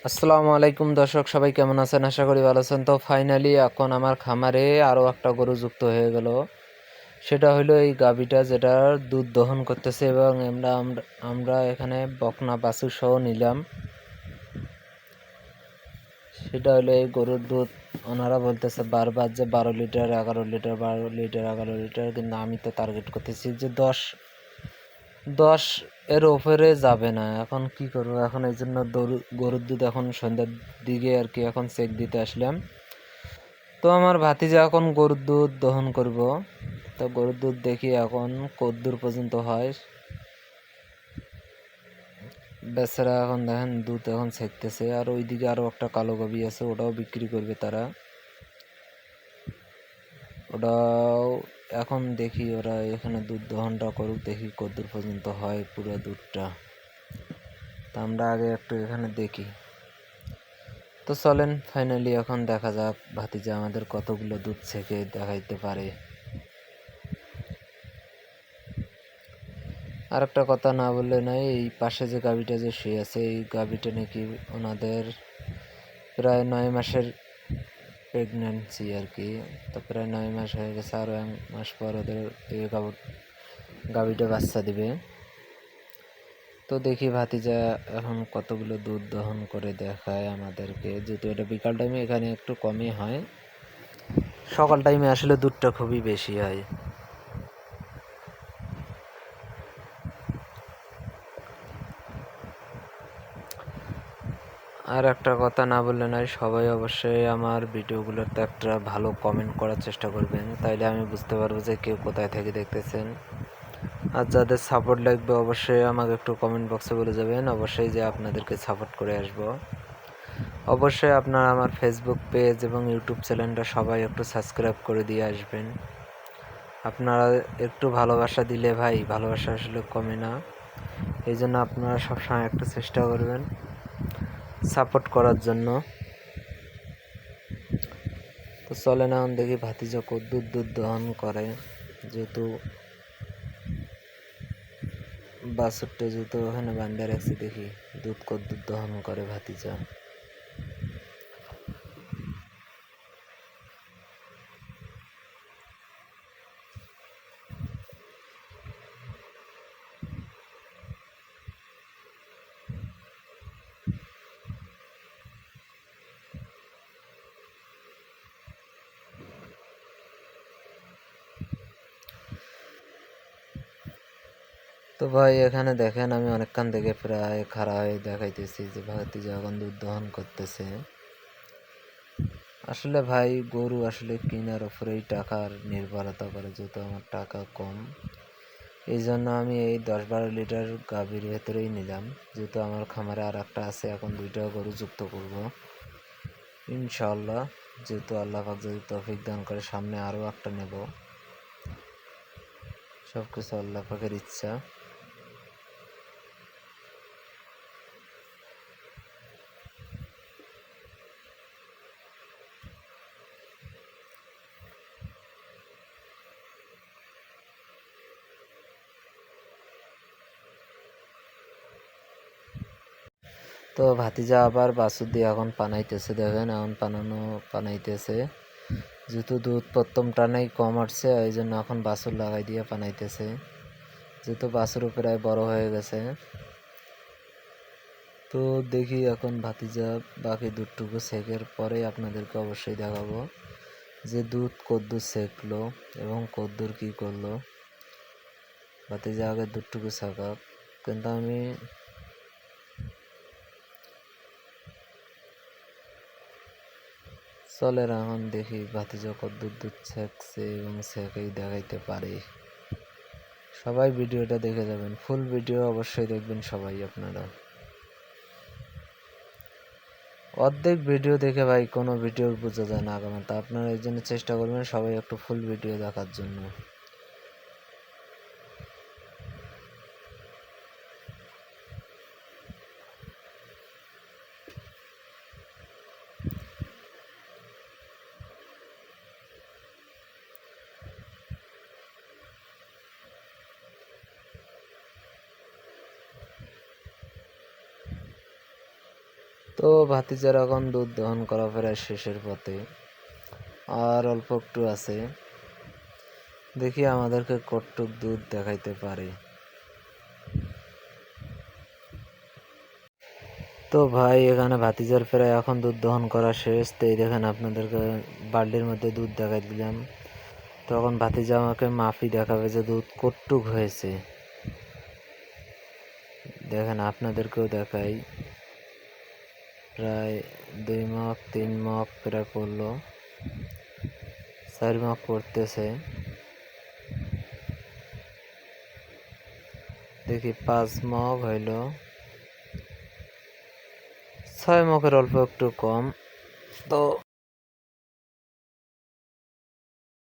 আসসালামু আলাইকুম দর্শক, সবাই কেমন আছেন? আশা করি ভালো আছেন। তো ফাইনালি এখন আমার খামারে আরও একটা গরু যুক্ত হয়ে গেল। সেটা হলো এই গাভীটা, যেটা দুধ দহন করতেছে। এবং আমরা আমরা আমরা এখানে বকনা বাছুর সহ নিলাম। সেটা হলো এই গরুর দুধ। ওনারা বলতেছে বারবার যে 12 লিটার 11 লিটার 12 লিটার 11 লিটার, কিন্তু আমি তো টার্গেট করতেছি যে 10 এর ওপরে যাবে না। এখন কি করবো? এখন এই জন্য গরুর দুধ এখন সন্ধ্যার দিকে আর কি এখন চেক দিতে আসলাম। তো আমার ভাতিজা এখন গরুর দুধ দহন করব। তো গরুর দুধ দেখি এখন কতদূর পর্যন্ত হয়। বেচারা এখন দেখেন দুধ এখন ছেঁকতেছে। আর ওইদিকে আরও একটা কালো গাভী আছে, ওটাও বিক্রি করবে তারা। ওটাও এখন দেখি ওরা এখানে দুধ দহনটা করুক, দেখি কতদূর পর্যন্ত হয় পুরো দুধটা। তা আমরা আগে একটু এখানে দেখি। তো চলেন ফাইনালি এখন দেখা যাক ভাতিজা আমাদের কতগুলো দুধ ছেঁকে দেখাইতে পারে। আর একটা কথা না বললে নাই, এই পাশে যে গাভীটা যে শুয়ে আছে, এই গাভীটা নাকি ওনাদের প্রায় 9 মাসের প্রেগন্যান্সি আর কি। তো প্রায় 9 মাস হয়ে গেছে, আরও 1 মাস পর ওদের এই গাভীটা বাচ্চা দিবে। তো দেখি ভাতিজা এখন কতগুলো দুধ দহন করে দেখায় আমাদেরকে। যেহেতু এটা বিকাল টাইমে এখানে একটু কমই হয়, সকাল টাইমে আসলে দুধটা খুবই বেশি হয়। আর একটা কথা না বললে নয়, সবাই অবশ্যই আমার ভিডিওগুলোতে একটা ভালো কমেন্ট করার চেষ্টা করবেন, তাইলে আমি বুঝতে পারবো যে কেউ কোথায় থেকে দেখতেছেন। আর যাদের সাপোর্ট লাগবে অবশ্যই আমাকে একটু কমেন্ট বক্সে বলে যাবেন, অবশ্যই যে আপনাদেরকে সাপোর্ট করে আসবো। অবশ্যই আপনারা আমার ফেসবুক পেজ এবং ইউটিউব চ্যানেলটা সবাই একটু সাবস্ক্রাইব করে দিয়ে আসবেন। আপনারা একটু ভালোবাসা দিলে ভাই, ভালোবাসা আসলে কমে না। এই জন্য আপনারা সবসময় একটু চেষ্টা করবেন সাপোর্ট করার জন্য। তো চলে না দেখি ভাতিজা কদ্দুর দুধ দহন করে। যেহেতু বাছুরটা যেহেতু ওখানে বান্ধে রাখছি, দেখি দুধ কদ্দুর দহন করে ভাতিজা। তো ভাই এখানে দেখেন, আমি অনেকক্ষণ থেকে প্রায় খাড়া হয়ে দেখাইতেছি যে ভাতিজা এখন দুধ দহন করতেছে। আসলে ভাই গরু আসলে কেনার উপরেই টাকার নির্ভরতা করে, যেহেতু আমার টাকা কম। এই জন্য আমি এই 10-12 লিটার গাভীর ভেতরেই নিলাম। যেহেতু আমার খামারে আর একটা আছে, এখন 2টা গরু যুক্ত করব ইনশাআল্লাহ। যেহেতু আল্লাহ পাক যদি তৌফিক দান করে, সামনে আরও একটা নেব। সব কিছু আল্লাহ পাকের ইচ্ছা। তো ভাতিজা আবার বাছুর দিয়ে এখন পানাইতেছে, দেখেন এখন পানাইতেছে। যেহেতু দুধ প্রথম টানেই কম আসছে, এই জন্য এখন বাছুর লাগাই দিয়ে পানাইতেছে। যেহেতু বাছুরও প্রায় বড় হয়ে গেছে। তো দেখি এখন ভাতিজা বাকি দুধটুকু সেকের পরে আপনাদেরকে অবশ্যই দেখাবো যে দুধ কদ্দুর সেকলো এবং কদ্দুর কি করলো। ভাতিজা আগে দুধটুকু সেকাক, কিন্তু আমি চলে এখন দেখি ভাতিজা কদ্দুর দুধ সেকছে এবং সেকেই দেখাইতে পারে। সবাই ভিডিওটা দেখে যাবেন, ফুল ভিডিও অবশ্যই দেখবেন সবাই আপনারা। অর্ধেক ভিডিও দেখে ভাই কোনো ভিডিও বোঝা যায় না আগামাতা। আপনারা এই জন্য চেষ্টা করবেন সবাই একটু ফুল ভিডিও দেখার জন্য। তো তো ভাতিজার এখন দুধ দহন করা প্রায় শেষের পথে, আর অল্প একটু আছে। দেখি আমাদেরকে কতটুক দুধ দেখাইতে পারে। তো ভাই এখানে ভাতিজার প্রায় এখন দুধ দহন করা শেষ। তো এই দেখেন আপনাদেরকে বালতির মধ্যে দুধ দেখাই দিলাম। তখন ভাতিজা আমাকে মাপি দেখাবে যে দুধ কতটুক হয়েছে। দেখেন আপনাদেরকেও দেখাই, প্রায় 2 মগ 3 মগ প্রায় পড়লো, 4 মগ পড়তেছে। দেখি 5 মগ হইল, 6 মগের অল্প একটু কম। তো